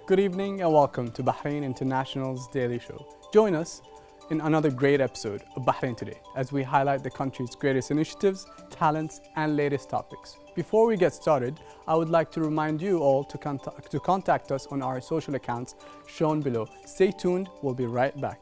Good evening and welcome to Bahrain International's Daily Show. Join us in another great episode of Bahrain Today as we highlight the country's greatest initiatives, talents, and latest topics. Before we get started, I would like to remind you all to contact us on our social accounts shown below. Stay tuned, we'll be right back.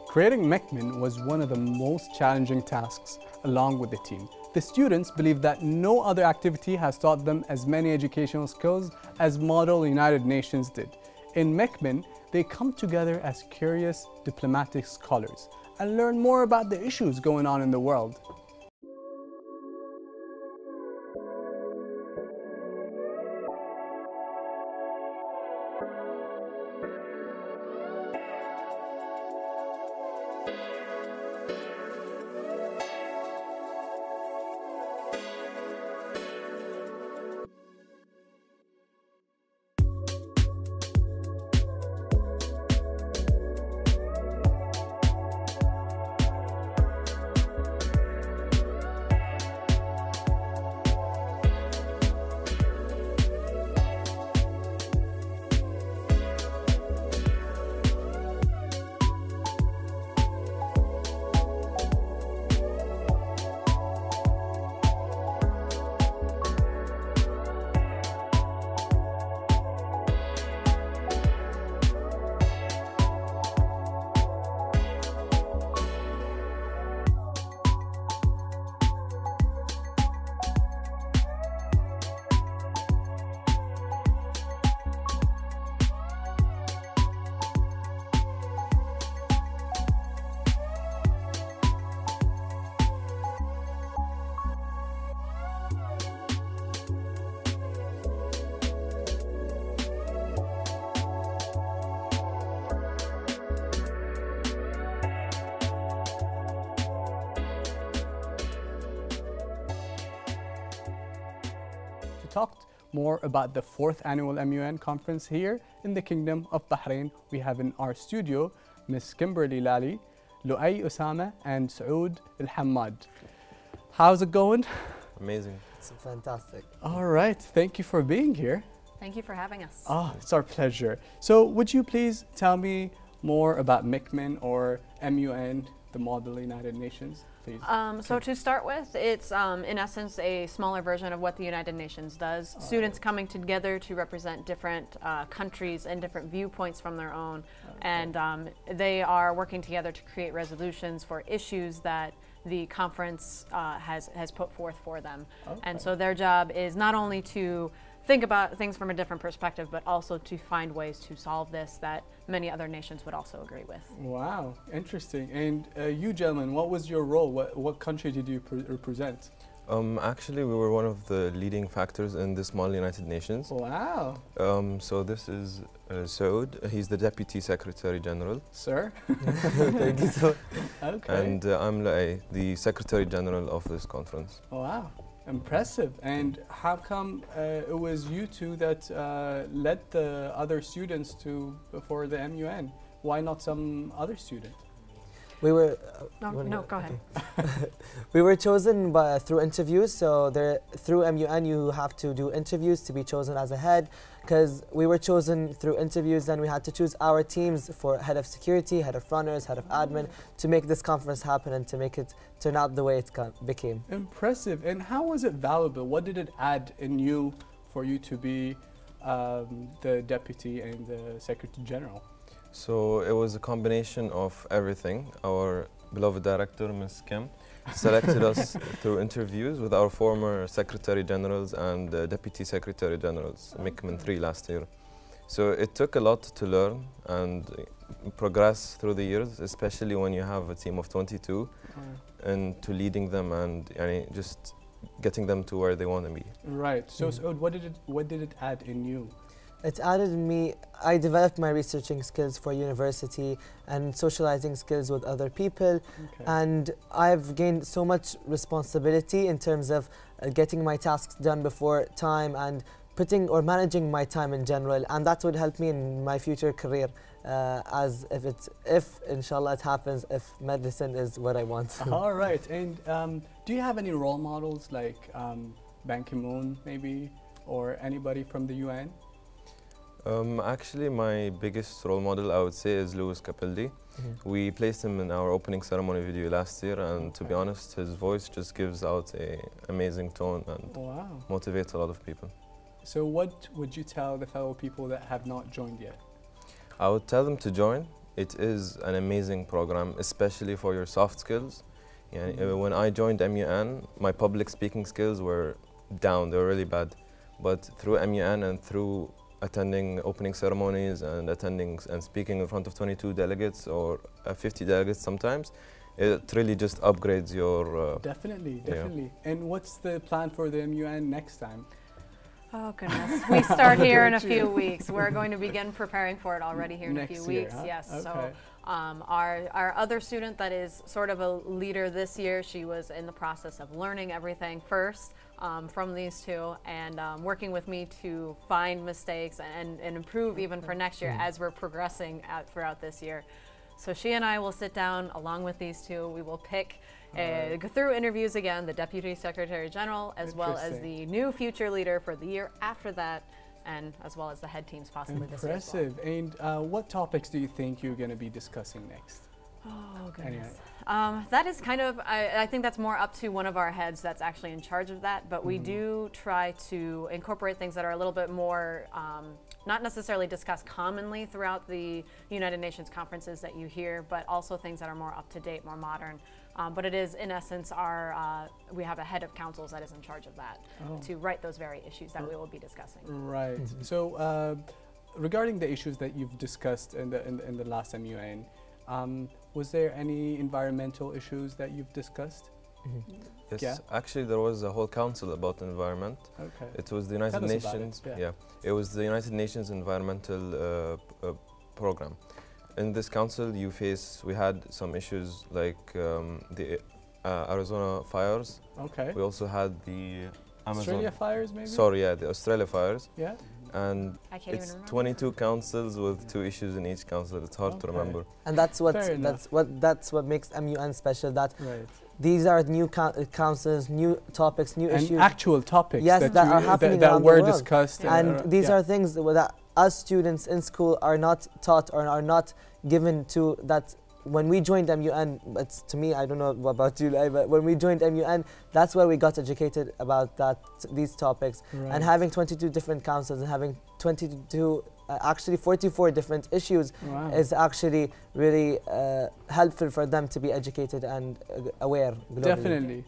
Creating Mekmin was one of the most challenging tasks along with the team. The students believe that no other activity has taught them as many educational skills as Model United Nations did. In Mekmin, they come together as curious diplomatic scholars and learn more about the issues going on in the world. Talked more about the 4th annual MUN conference here in the Kingdom of Bahrain. We have in our studio Ms. Kimberly Lally, Luay Osama, and Saoud Al Hamad. How's it going? Amazing. It's fantastic. All right, thank you for being here. Thank you for having us. Oh, it's our pleasure. So would you please tell me more about Mekmin or MUN, the Model United Nations? So to start with, it's in essence a smaller version of what the United Nations does. Students coming together to represent different countries and different viewpoints from their own. And they are working together to create resolutions for issues that the conference has put forth for them. And so their job is not only to think about things from a different perspective, but also to find ways to solve this that many other nations would also agree with. Wow, interesting. And you gentlemen, what was your role? What country did you represent? Actually, we were one of the leading factors in this Model United Nations. Wow. So this is Saoud. He's the Deputy Secretary General. Sir. Thank you so much. Okay. And I'm Luay, the Secretary General of this conference. Wow. Impressive. And how come it was you two that led the other students for the MUN? Why not some other student? We were No, go ahead. we were chosen through interviews. So through MUN, you have to do interviews to be chosen as a head. Because we were chosen through interviews, and we had to choose our teams for head of security, head of runners, head of admin, to make this conference happen and to make it turn out the way it became. Impressive. And how was it valuable? What did it add in you for you to be the deputy and the secretary general? So it was a combination of everything. Our beloved director, Ms. Kim, selected us through interviews with our former Secretary Generals and Deputy Secretary Generals, Mekmin 3 last year. So it took a lot to learn and progress through the years, especially when you have a team of 22 and to leading them and just getting them to where they want to be. Right. So, Saoud, what did it add in you? It added me, I developed my researching skills for university and socializing skills with other people. And I've gained so much responsibility in terms of getting my tasks done before time and putting or managing my time in general, and that would help me in my future career. As if inshallah it happens, if medicine is what I want. All right. And do you have any role models like Ban Ki-moon maybe, or anybody from the UN? Actually, my biggest role model, I would say, is Louis Capaldi. We placed him in our opening ceremony video last year, and to be honest, his voice just gives out an amazing tone and motivates a lot of people. So what would you tell the fellow people that have not joined yet? I would tell them to join. It is an amazing program, especially for your soft skills. When I joined MUN, my public speaking skills were down, they were really bad. But through MUN and through attending opening ceremonies and attending and speaking in front of 22 delegates or 50 delegates sometimes, it really just upgrades your... Definitely. And what's the plan for the MUN next time? Oh goodness, we start here in a few weeks. We're going to begin preparing for it already here in a few weeks. Huh? Yes. Okay. So our other student that is sort of a leader this year, she was in the process of learning everything first from these two, and working with me to find mistakes and improve even for next year as we're progressing throughout this year. So she and I will sit down along with these two. We will pick, go through interviews again, the Deputy Secretary General, as well as the new future leader for the year after that, and as well as the head teams possibly this year as well. Impressive. And what topics do you think you're going to be discussing next? Oh, goodness. That is kind of, I think that's more up to one of our heads that's actually in charge of that, but we do try to incorporate things that are a little bit more, not necessarily discussed commonly throughout the United Nations conferences that you hear, but also things that are more up to date, more modern. But it is, in essence, we have a head of councils that is in charge of that to write those very issues that we will be discussing. Right. So regarding the issues that you've discussed in the last MUN, was there any environmental issues that you've discussed? Yes, actually there was a whole council about environment. Okay. It was the United Nations. It was the United Nations Environmental Program. In this council, we had some issues like the Arizona fires. Okay. We also had the Australia fires, maybe? Sorry, yeah, the Australia fires. Yeah. And it's 22 councils with 2 issues in each council. It's hard to remember. And that's what makes MUN special. That right. These are new councils, new topics, new issues. And actual topics that are happening that around were the world. discussed. And these are things that us students in school are not taught or are not given to. That when we joined MUN, it's to me, I don't know about you, but when we joined MUN, that's where we got educated about these topics. Right. And having 22 different councils and having 22, actually 44 different issues is actually really helpful for them to be educated and aware globally. Definitely.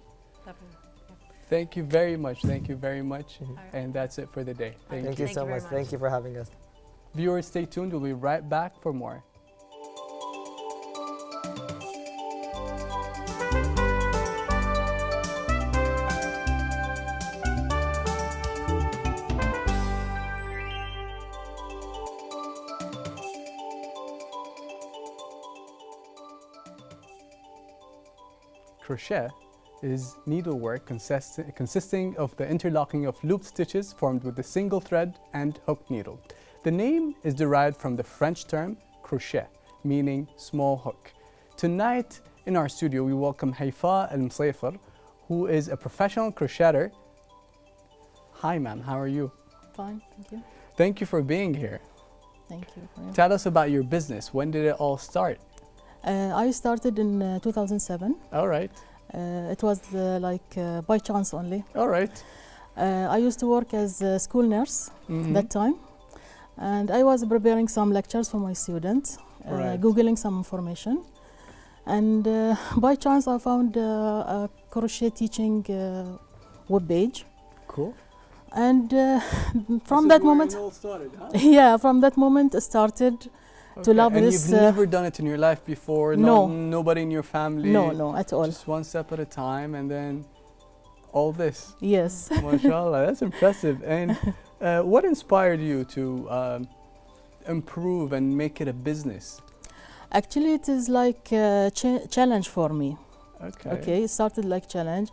Thank you very much. Thank you very much. And that's it for the day. Thank you so much. Thank you for having us. Viewers, stay tuned. We'll be right back for more. Crochet is needlework consisting of the interlocking of looped stitches formed with a single thread and hook needle. The name is derived from the French term crochet, meaning small hook. Tonight in our studio we welcome Haifa Al-Msayfar, who is a professional crocheter. Hi ma'am, how are you? Fine, thank you. Thank you for being here. Thank you. Tell us about your business. When did it all start? I started in 2007. All right. It was by chance only. All right. I used to work as a school nurse that time, and I was preparing some lectures for my students, Googling some information, and by chance I found a crochet teaching web page. Cool. And from that moment, it all started, huh? yeah, from that moment it started. To love and this. You've never done it in your life before? No. Nobody in your family? No, at all. Just one step at a time and then all this? Yes. MashaAllah, that's impressive. And what inspired you to improve and make it a business? Actually, it is like a challenge for me. Okay. Okay, it started like challenge.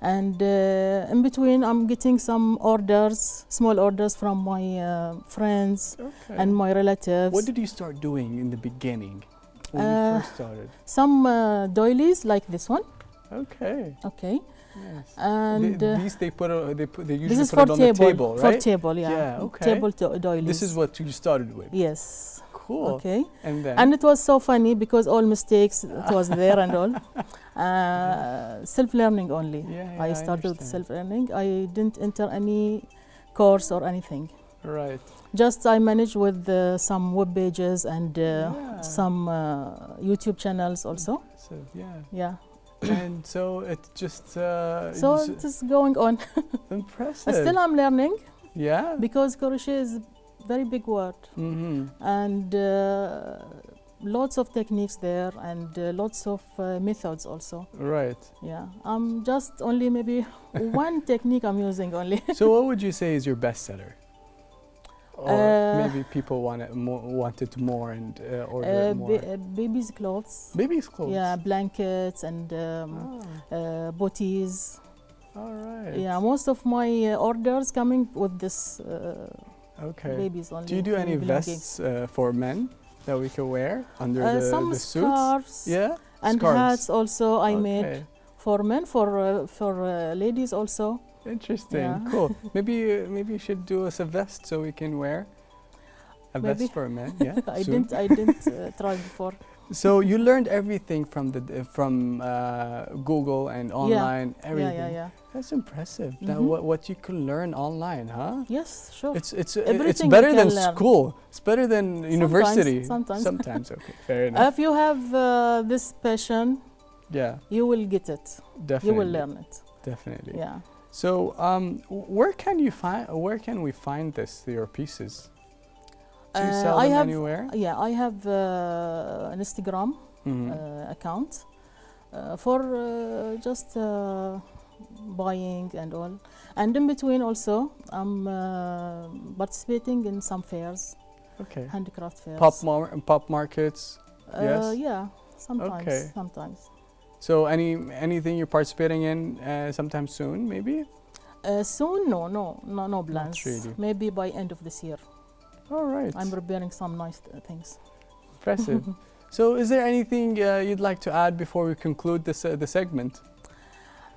And in between, I'm getting some orders, small orders from my friends and my relatives. What did you start doing in the beginning when you first started? Some doilies like this one. Okay. Okay. Yes. And these they usually this is put it for on table, the table, right? For table, yeah. Yeah, okay. Table doilies. This is what you started with. Yes. Cool. Okay. And then. And it was so funny because all mistakes it was there and all. Self-learning only. Yeah, I started with understand. self-learning. I didn't enter any course or anything. Right. Just I managed with some web pages and some YouTube channels also. So, yeah. Yeah. And so it just. So it is going on. Impressive. Still I'm learning. Yeah. Because crochet is very big word. And lots of techniques there and lots of methods also. Right. Yeah, I'm just only maybe one technique I'm using only. So what would you say is your bestseller? Or maybe people wanted more and ordered more. Baby's clothes. Baby's clothes? Yeah, blankets and booties. All right. Yeah, most of my orders coming with this babies only. Do you do any vests for men that we can wear under some the suits? Scarves. Yeah. And scarves. hats also I made for men, for ladies also. Interesting. Yeah. Cool. Maybe you should do us a vest so we can wear a vest for men. Yeah. I didn't try before. So you learned everything from Google and online, everything. Yeah. That's impressive. That what you can learn online, huh? Yes, sure. It's better than school. It's better than university. Sometimes. Okay, fair enough. If you have this passion, you will get it. Definitely. You will learn it. Definitely. Yeah. So where can we find your pieces? Do you sell them anywhere? Yeah, I have an Instagram account for just buying and all. And in between also, I'm participating in some fairs. Okay. Handicraft fairs. Pop markets. Yes. Yeah, sometimes. Okay. Sometimes. So anything you're participating in sometime soon, maybe? Soon, no plans. Not really. Maybe by end of this year. All right. I'm preparing some nice things. Impressive. So is there anything you'd like to add before we conclude the segment?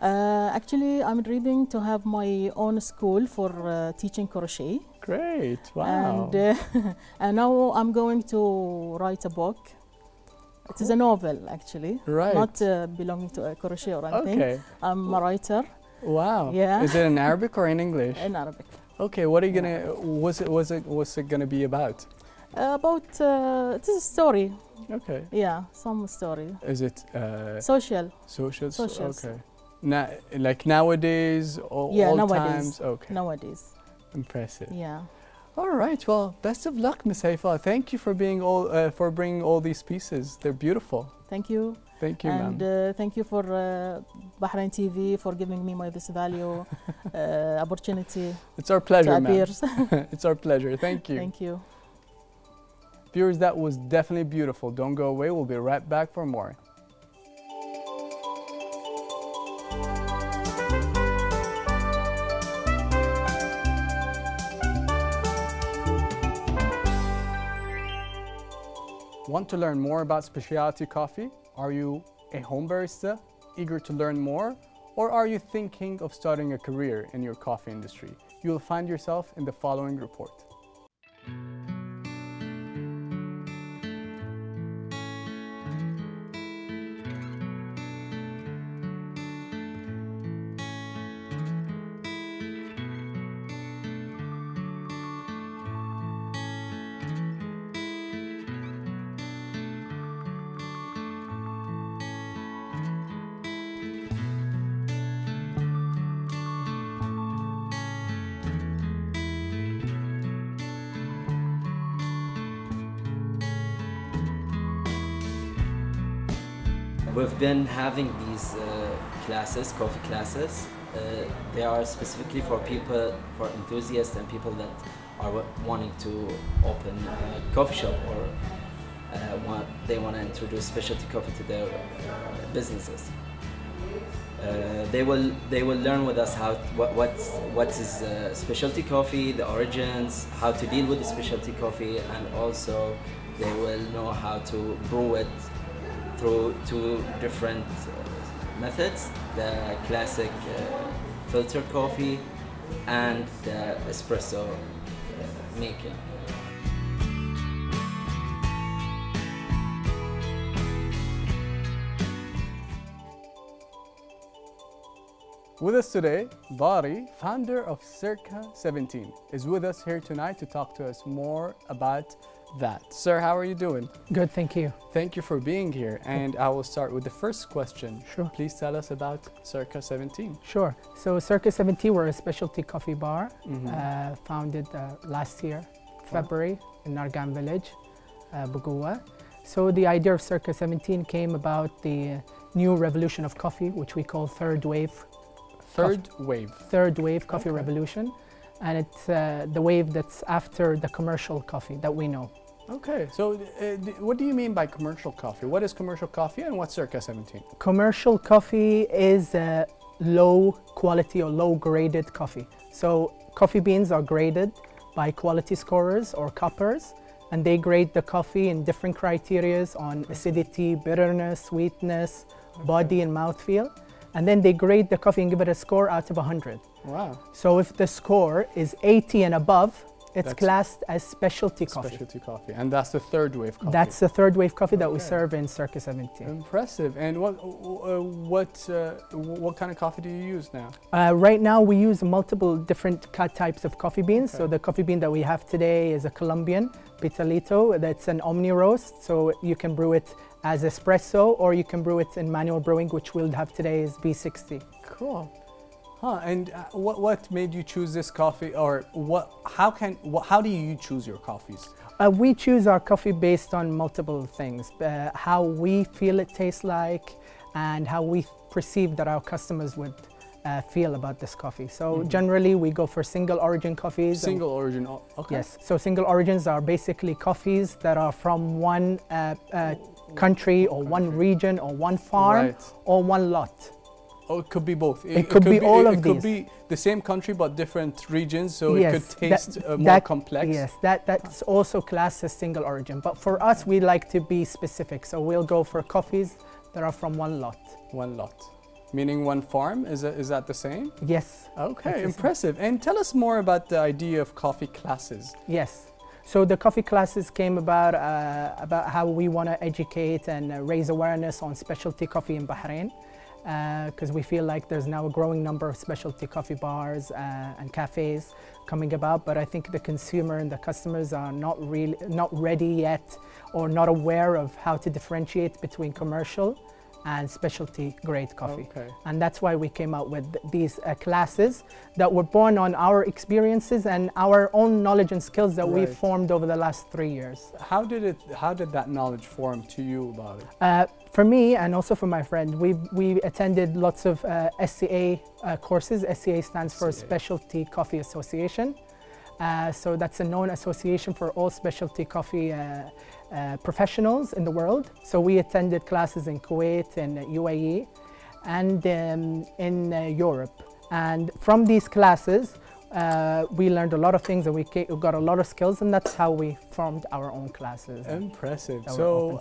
Actually, I'm dreaming to have my own school for teaching crochet. Great, wow. And now I'm going to write a book. Cool. It is a novel, actually. Right. Not belonging to a crochet or anything. Okay. I'm a writer. Wow. Yeah. Is it in Arabic or in English? In Arabic. Okay, what are you gonna? What's it gonna be about? About it is a story. Okay. Yeah, some story. Is it social? Social. Socials. Okay. Like nowadays, old nowadays. times. Okay. Nowadays. Impressive. Yeah. All right. Well, best of luck, Ms. Haifa. Thank you for bringing all these pieces. They're beautiful. Thank you. Thank you, ma'am. And thank you for Bahrain TV for giving me this value opportunity. It's our pleasure, ma'am. It's our pleasure. Thank you. Thank you. Viewers, that was definitely beautiful. Don't go away. We'll be right back for more. Want to learn more about specialty coffee? Are you a home barista, eager to learn more? Or are you thinking of starting a career in your coffee industry? You will find yourself in the following report. We've been having these classes, coffee classes. They are specifically for people, for enthusiasts and people that are wanting to open a coffee shop or they want to introduce specialty coffee to their businesses. They will learn with us what is specialty coffee, the origins, how to deal with the specialty coffee, and also they will know how to brew it through two different methods: the classic filter coffee and the espresso making. With us today, Dari, founder of Circa 17, is with us here tonight to talk to us more about that. Sir, how are you doing? Good, thank you. Thank you for being here. And I will start with the first question. Sure. Please tell us about Circa 17. Sure. So Circa 17, we're a specialty coffee bar, founded last year, February, in Nargan village, Bugua. So the idea of Circa 17 came about the new revolution of coffee, which we call third wave coffee revolution, and it's the wave that's after the commercial coffee that we know. Okay, so what do you mean by commercial coffee? What is commercial coffee and what's Circa 17? Commercial coffee is low quality or low graded coffee. So coffee beans are graded by quality scorers or cuppers, and they grade the coffee in different criteria on acidity, bitterness, sweetness, body and mouthfeel. And then they grade the coffee and give it a score out of 100. Wow. So if the score is 80 and above, it's classed as specialty coffee. Specialty coffee. And that's the third wave coffee. That's the third wave coffee that we serve in Circa 17. Impressive. And what kind of coffee do you use now? Right now we use multiple different types of coffee beans. So the coffee bean that we have today is a Colombian, Pitalito. That's an omni roast. So you can brew it as espresso, or you can brew it in manual brewing, which we'll have today is V60. Cool. And what made you choose this coffee, or how do you choose your coffees? We choose our coffee based on multiple things: how we feel it tastes like, and how we perceive that our customers would feel about this coffee. So generally, we go for single origin coffees. Single origin. Okay. Yes. So single origins are basically coffees that are from one country or one region or one farm or one lot. Oh, it could be both. It could be all of these. It could be the same country but different regions, so it could taste more complex. Yes, that's also classed as single origin. But for us, we like to be specific, so we'll go for coffees that are from one lot. One lot, meaning one farm. Is that the same? Yes. Okay, impressive. And tell us more about the idea of coffee classes. Yes. So the coffee classes came about how we want to educate and raise awareness on specialty coffee in Bahrain, because we feel like there's now a growing number of specialty coffee bars and cafes coming about, but I think the consumer and the customers are not ready yet, or not aware of how to differentiate between commercial and specialty grade coffee. Okay. And that's why we came out with these classes that were born on our experiences and our own knowledge and skills that we've formed over the last 3 years. How did that knowledge form to you about it? For me, and also for my friend, we attended lots of SCA courses. SCA stands for Specialty Coffee Association. So that's a known association for all specialty coffee professionals in the world. So we attended classes in Kuwait and UAE and in Europe. And from these classes, we learned a lot of things and we got a lot of skills, and that's how we formed our own classes. Impressive. So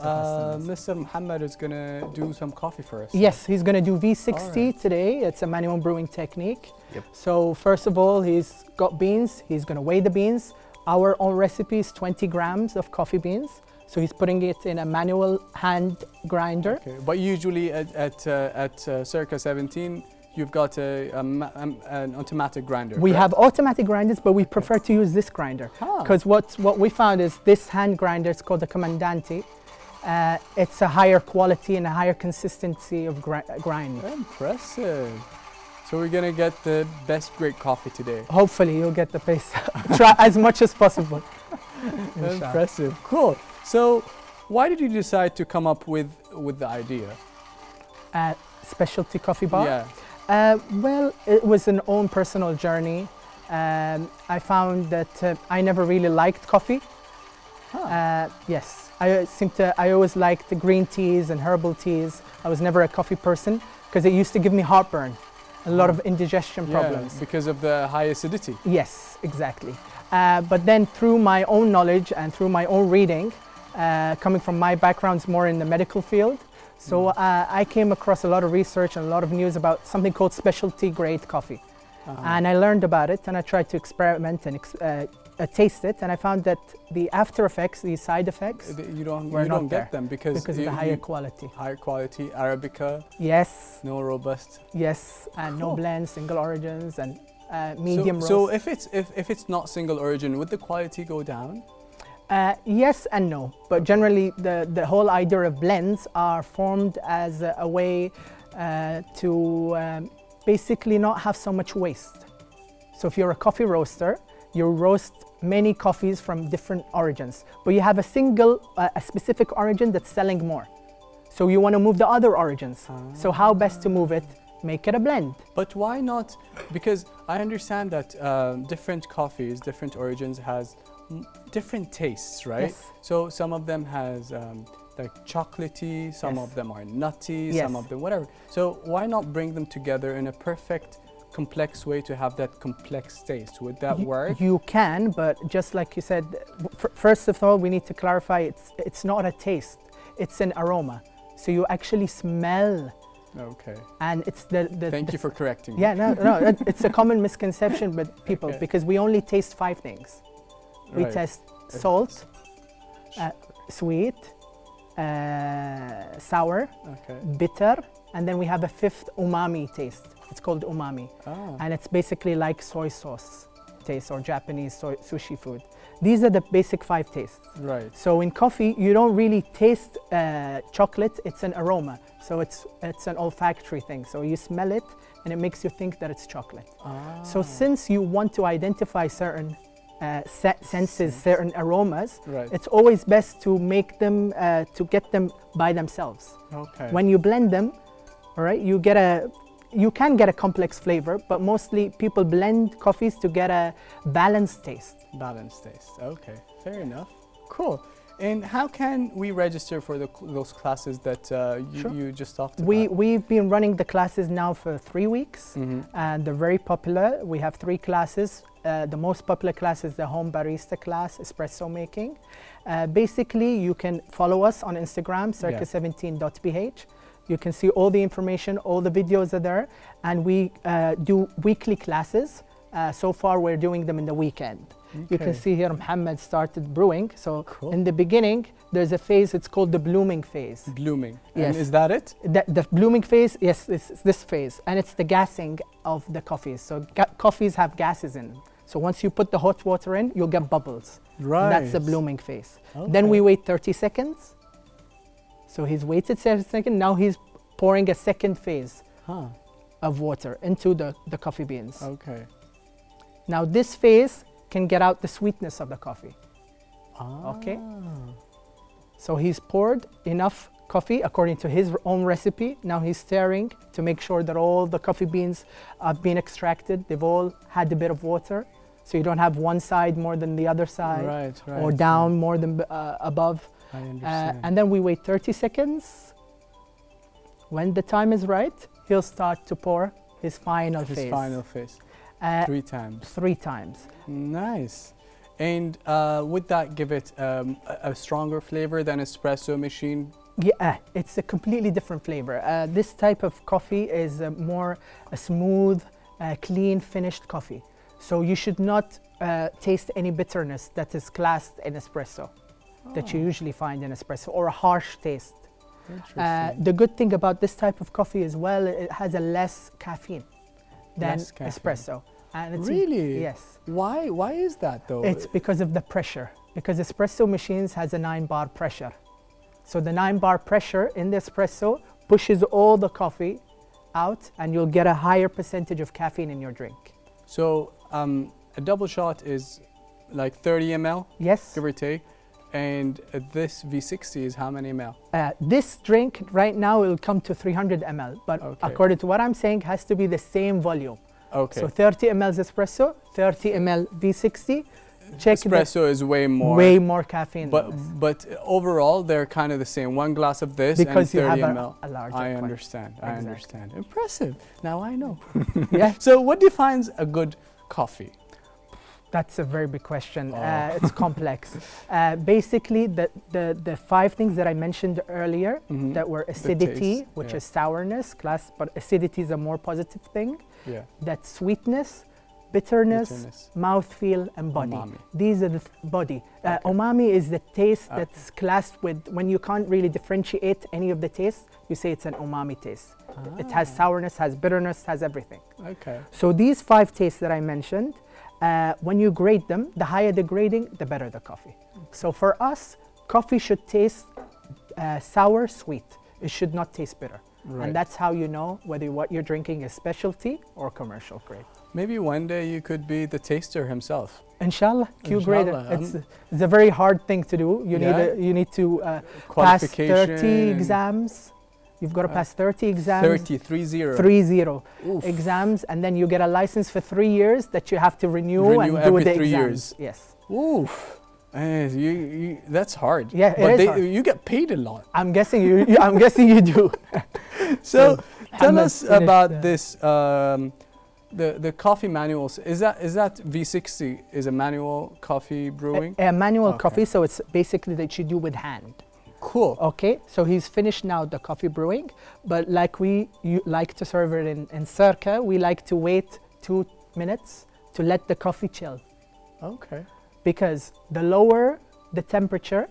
Mr. Muhammad is going to do some coffee for us. Yes, he's going to do V60 today. It's a manual brewing technique. Yep. So first of all, he's got beans. He's going to weigh the beans. Our own recipe is 20 grams of coffee beans. So he's putting it in a manual hand grinder. Okay. But usually at Circa 17, you've got an automatic grinder. We have automatic grinders, but we prefer to use this grinder. Because what we found is this hand grinder, it's called the Comandante. It's a higher quality and a higher consistency of grind. Impressive. So we're going to get the best great coffee today. Hopefully you'll get the pace. Try as much as possible. Impressive. Cool. So why did you decide to come up with the idea? Specialty coffee bar? Yeah. Well, it was an own personal journey. I found that I never really liked coffee. Yes, I always liked the green teas and herbal teas. I was never a coffee person. because it used to give me heartburn, a lot of indigestion problems. Because of the high acidity. Yes, exactly. But then through my own knowledge and through my own reading, coming from my backgrounds more in the medical field, so I came across a lot of research and a lot of news about something called specialty grade coffee. And I learned about it, and I tried to experiment and taste it, and I found that the after effects, the side effects, you don't get them because of the higher quality. Higher quality Arabica. Yes. No robust. Yes, and no blends, single origins, and medium roast. So if it's not single origin, would the quality go down? Yes and no, but generally the whole idea of blends are formed as a way to basically not have so much waste. So if you're a coffee roaster, you roast many coffees from different origins, but you have a specific origin that's selling more. So you want to move the other origins. So how best to move it? Make it a blend. But why not? Because I understand that different coffees, different origins has different tastes, right? Yes. So some of them has like chocolatey, some of them are nutty, some of them whatever. So why not bring them together in a perfect complex way to have that complex taste? Would that work? You can, but just like you said, first of all, we need to clarify it's not a taste, it's an aroma. So you actually smell. Okay. And it's the Thank you for correcting me. Yeah, no, it's a common misconception with people because we only taste 5 things. We taste salt, sweet, sour, bitter, and then we have a 5th umami taste. It's called umami. And it's basically like soy sauce taste or Japanese sushi food. These are the basic 5 tastes. Right. So in coffee, you don't really taste chocolate, it's an aroma. So it's an olfactory thing. So you smell it and it makes you think that it's chocolate. So since you want to identify certain senses, certain aromas, it's always best to make them, to get them by themselves. Okay. When you blend them, all right, you can get a complex flavor, but mostly people blend coffees to get a balanced taste. Balanced taste, okay, fair enough. Cool. And how can we register for those classes that you just talked about? We've been running the classes now for 3 weeks, and they're very popular. We have 3 classes. The most popular class is the home barista class, espresso making. Basically, you can follow us on Instagram, circa17.ph. You can see all the information, all the videos are there, and we do weekly classes. So far, we're doing them in the weekend. You can see here Muhammad started brewing. So in the beginning, there's a phase, it's called the blooming phase. Blooming. Yes. And is that it? The blooming phase, yes, it's this phase. And it's the gassing of the coffees. So coffees have gases in them. So once you put the hot water in, you'll get bubbles. Right. And that's the blooming phase. Then we wait 30 seconds. So he's waited 30 seconds. Now he's pouring a second phase of water into the coffee beans. Okay. Now this phase can get out the sweetness of the coffee. Okay. So he's poured enough coffee according to his own recipe. Now he's stirring to make sure that all the coffee beans have been extracted. They've all had a bit of water. So you don't have one side more than the other side, or down more than above. I understand. And then we wait 30 seconds. When the time is right, he'll start to pour his final phase. His final phase. 3 times. 3 times. Nice. And would that give it a stronger flavor than espresso machine? Yeah, it's a completely different flavor. This type of coffee is more a smooth, clean, finished coffee. So you should not taste any bitterness that is classed in espresso, that you usually find in espresso, or a harsh taste. The good thing about this type of coffee as well, it has a less caffeine than espresso. And it's really? Yes. Why is that though? It's because of the pressure. Because espresso machines has a 9-bar pressure. So the 9-bar pressure in the espresso pushes all the coffee out, and you'll get a higher percentage of caffeine in your drink. So a double shot is like 30 ml, yes, give or take. And this V60 is how many ml? This drink right now will come to 300 ml, but according to what I'm saying, has to be the same volume. Okay. So 30 ml espresso, 30 ml V60, check the espresso is way more. way more caffeine. But overall, they're kind of the same. One glass of this because and you 30 have ml. a larger I quantity. understand. I Exactly. understand. Impressive. Now I know. Yeah, So what defines a good coffee? that's a very big question. It's complex. Basically, the 5 things that I mentioned earlier Mhm. that were acidity, taste, which yeah. is sourness, but acidity is a more positive thing. Yeah. That's sweetness, bitterness, Bitterness. mouthfeel, and body. Umami. These are the body. Okay. Umami is the taste Okay. that's classed with, when you can't really differentiate any of the tastes, you say it's an umami taste. It has sourness, has bitterness, has everything. Okay. So these 5 tastes that I mentioned, when you grade them, the higher the grading, the better the coffee. So for us, coffee should taste sour, sweet. It should not taste bitter. Right. And that's how you know whether what you're drinking is specialty or commercial grade. Maybe one day you could be the taster himself. Inshallah, Q grade. Inshallah, It's a very hard thing to do. You need to pass 30 exams. You've got to pass 30 exams. 30. 30 Oof. exams, and then you get a license for 3 years that you have to renew and do every the 3 exams. years. Yes. Oof. that's hard. Yeah, but it is hard. you get paid a lot. I'm guessing I'm guessing you do. So tell Muhammad us finished, about this. The coffee manuals. Is that V60 is a manual coffee brewing? A manual Okay. coffee, so it's basically that you do with hand. Cool. Okay, so he's finished now the coffee brewing, but like you like to serve it in Circa, we like to wait 2 minutes to let the coffee chill. Okay. Because the lower the temperature,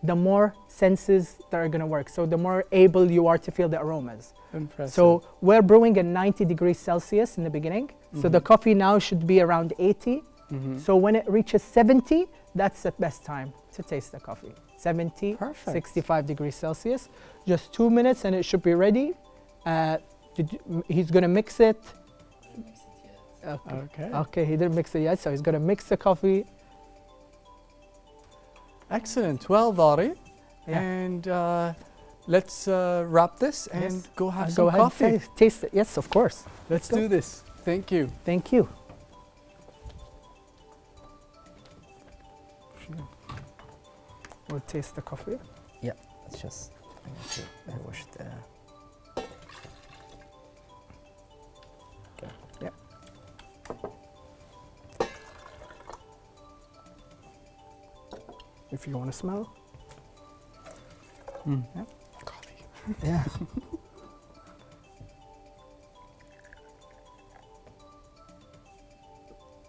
the more senses that are going to work. So the more able you are to feel the aromas. Impressive. So we're brewing at 90 degrees Celsius in the beginning. So the coffee now should be around 80. So when it reaches 70, that's the best time to taste the coffee. 70, Perfect. 65 degrees Celsius. Just 2 minutes and it should be ready. He's going to mix it. Okay. Okay, he didn't mix it yet, so he's going to mix the coffee. Excellent. Well, Dari, Yeah. and let's wrap this and Yes. go have Go some ahead, coffee. taste it. Yes, of course. Let's go. do this. Thank you. Thank you. We'll taste the coffee. Yeah, it's just I need to wash the. Yeah. If you want to smell. Mm. Yeah. Coffee. Yeah.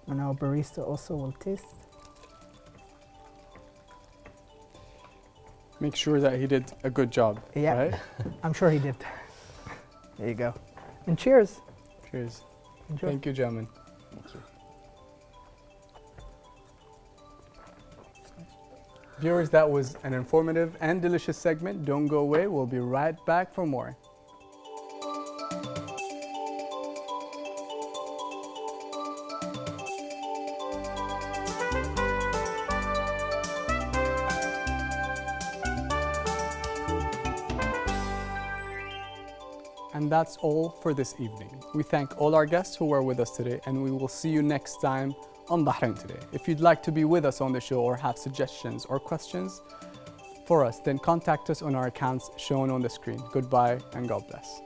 And our barista also will taste. Make sure that he did a good job. Yeah. Right? I'm sure he did. There you go. And cheers. Cheers. Enjoy. Thank you, gentlemen. Thank you. Viewers, that was an informative and delicious segment. Don't go away. We'll be right back for more. And that's all for this evening. We thank all our guests who were with us today, and we will see you next time on Bahrain Today. If you'd like to be with us on the show or have suggestions or questions for us, then contact us on our accounts shown on the screen. Goodbye and God bless.